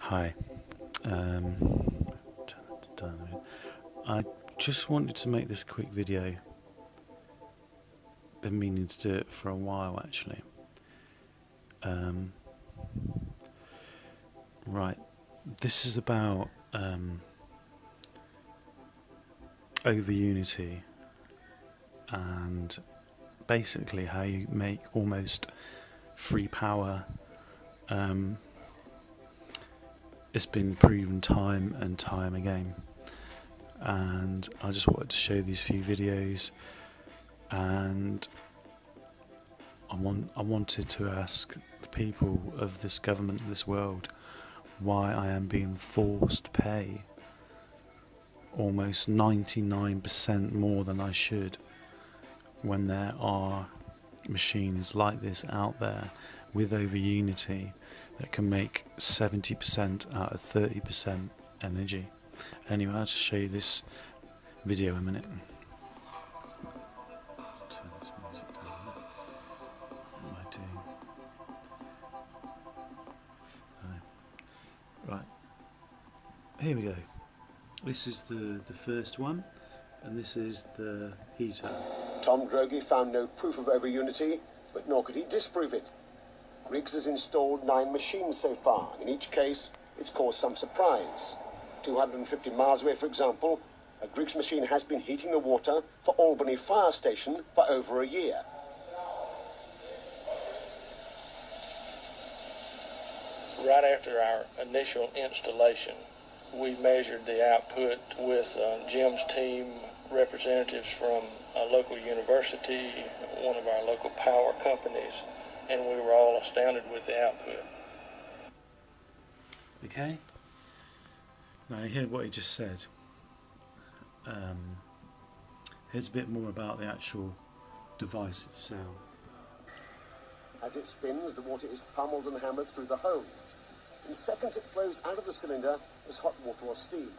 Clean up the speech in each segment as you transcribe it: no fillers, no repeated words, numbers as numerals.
Hi. I just wanted to make this quick video. Been meaning to do it for a while actually. Right. This is about over unity and basically how you make almost free power. It's been proven time and time again, and I just wanted to show these few videos, and I wanted to ask the people of this government, of this world, why I am being forced to pay almost 99% more than I should, when there are machines like this out there with over unity that can make 70% out of 30% energy. Anyway, I'll just show you this video in a minute. Turn this music down. What am I doing? Right, here we go. This is the first one, and this is the heater. Tom Droege found no proof of over-unity, but nor could he disprove it. Griggs has installed 9 machines so far. In each case, it's caused some surprise. 250 miles away, for example, a Griggs machine has been heating the water for Albany Fire Station for over a year. Right after our initial installation, we measured the output with Jim's team, representatives from a local university, one of our local power companies, and we were all astounded with the output. Okay, now you hear what he just said. Here's a bit more about the actual device itself. As it spins, the water is pummeled and hammered through the holes. In seconds, it flows out of the cylinder as hot water or steam.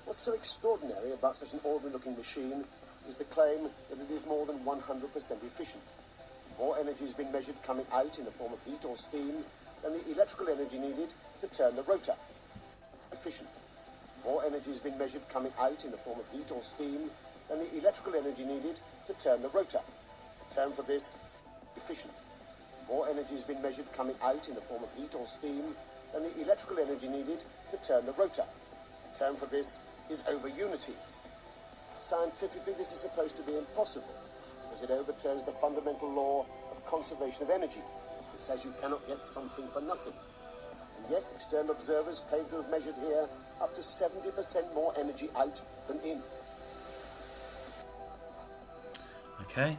What's so extraordinary about such an ordinary-looking machine is the claim that it is more than 100% efficient. More energy has been measured coming out in the form of heat or steam than the electrical energy needed to turn the rotor. Efficient. More energy has been measured coming out in the form of heat or steam than the electrical energy needed to turn the rotor. The term for this, efficient. More energy has been measured coming out in the form of heat or steam than the electrical energy needed to turn the rotor. The term for this is over-unity. Scientifically, this is supposed to be impossible, because it overturns the fundamental law of conservation of energy. It says you cannot get something for nothing. And yet, external observers claim to have measured here up to 70% more energy out than in. Okay,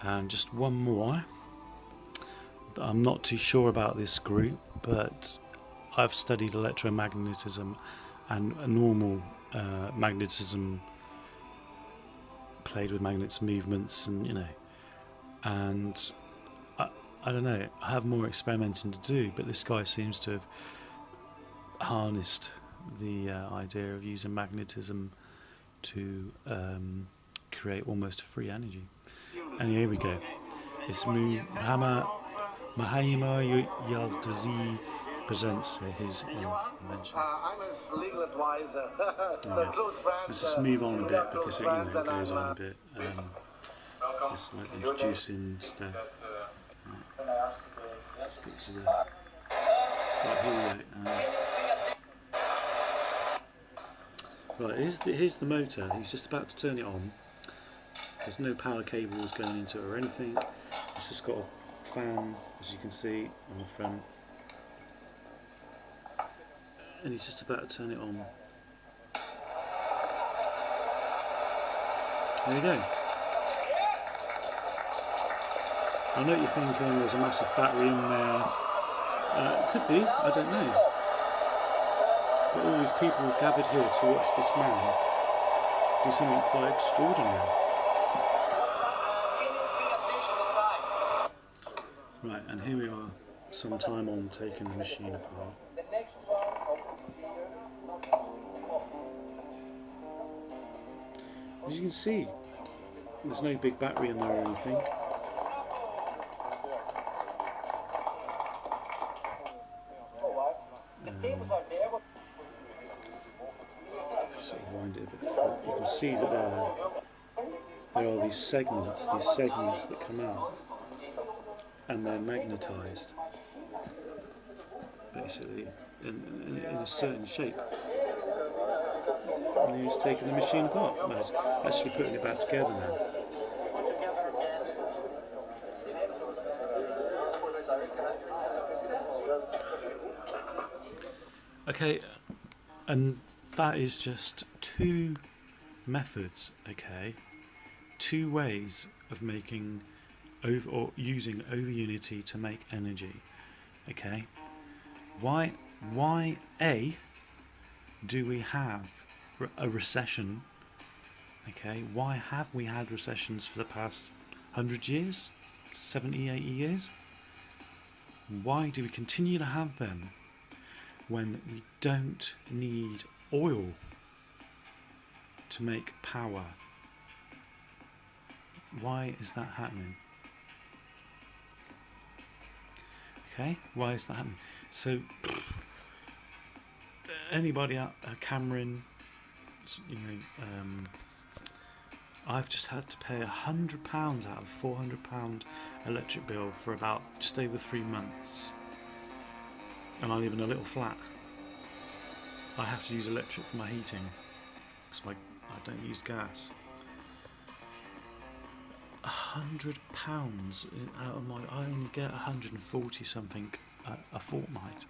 and just one more. I'm not too sure about this group, but I've studied electromagnetism and a normal magnetism, played with magnets movements, and and I don't know, I have more experimenting to do, but this guy seems to have harnessed the idea of using magnetism to create almost free energy. And here we go. It's Mahima Yildizi presents his invention. I'm his legal advisor. Let's just move on a bit, because it goes on a bit. Just like introducing stuff. Right. Let's get to the... Right, here we go. Right, here's the motor. He's just about to turn it on. There's no power cables going into it or anything. It's just got a fan, as you can see, on the front. And he's just about to turn it on. There you go. I know what you're thinking, there's a massive battery in there. It could be, I don't know. But all these people gathered here to watch this man do something quite extraordinary. Right, and here we are, some time on taking the machine apart. As you can see, there's no big battery in there or anything. Sort of wind it a bit further. You can see that there are these segments that come out, and they're magnetised, basically, in a certain shape. And he's taking the machine apart. No, he's actually putting it back together now. Okay, and that is just two methods, okay? Two ways of making or using over unity to make energy, okay? Why A, do we have a recession, okay? Why have we had recessions for the past 100 years, 70, 80 years? Why do we continue to have them when we don't need oil to make power? Why is that happening? Okay, why is that happening? So, anybody out, Cameron, you know, I've just had to pay £100 out of £400 electric bill for about just over 3 months, and I live in a little flat. I have to use electric for my heating because I don't use gas. £100 out of I only get 140 something a fortnight.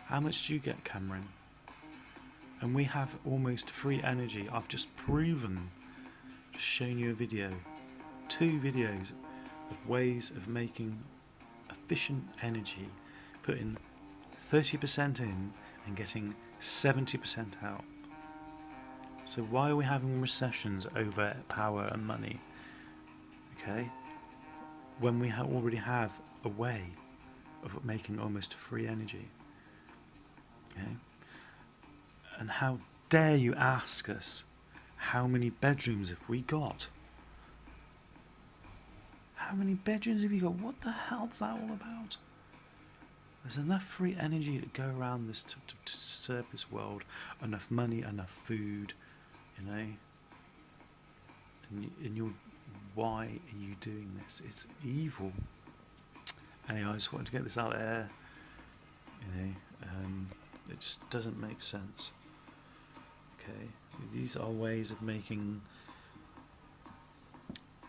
How much do you get, Cameron? And we have almost free energy. I've just proven, shown you a video, 2 videos of ways of making efficient energy, putting 30% in and getting 70% out. So why are we having recessions over power and money? Okay, when we already have a way of making almost free energy. Okay, and how dare you ask us how many bedrooms have we got? How many bedrooms have you got? What the hell's that all about? There's enough free energy to go around this to serve this world. Enough money, enough food, you know. And you're, why are you doing this? It's evil. Anyway, I just wanted to get this out there. You know, it just doesn't make sense. Okay, these are ways of making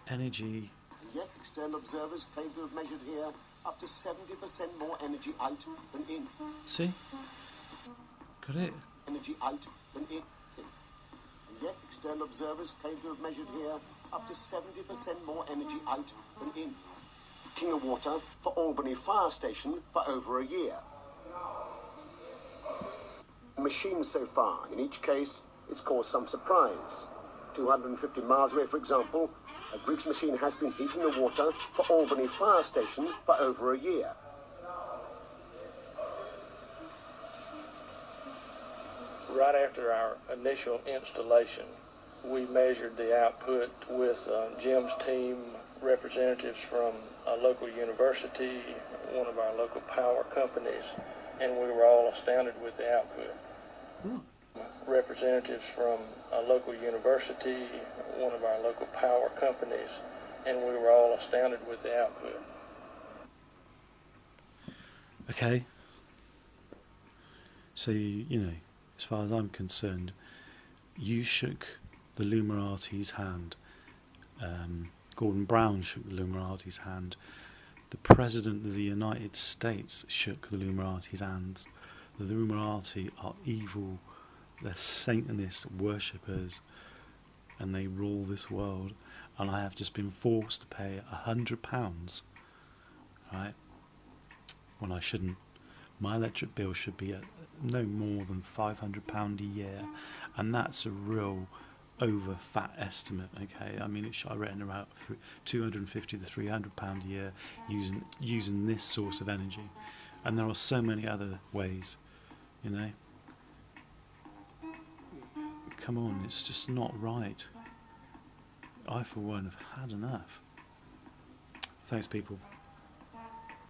energy. Yet external observers claim to have measured here up to 70% more energy out than in. See? Got it? Energy out than in. And yet external observers claim to have measured here up to 70% more energy out than in. King of water for Albany Fire Station for over a year. Machines so far, in each case, it's caused some surprise. 250 miles away, for example, a Greek's machine has been heating the water for Albany Fire Station for over a year. Right after our initial installation, we measured the output with Jim's team, representatives from a local university, one of our local power companies, and we were all astounded with the output. Representatives from a local university, one of our local power companies, and we were all astounded with the output. Okay. So, you know, as far as I'm concerned, you shook the Illuminati's hand. Gordon Brown shook the Illuminati's hand. The President of the United States shook the Illuminati's hand. The Illuminati are evil. They're Satanist worshippers, and they rule this world. And I have just been forced to pay £100, right? When I shouldn't. My electric bill should be no more than £500 a year, and that's a real over fat estimate. Okay, I mean I reckon about £250 to £300 a year using this source of energy, and there are so many other ways. You know, come on, it's just not right. I for one have had enough. Thanks, people.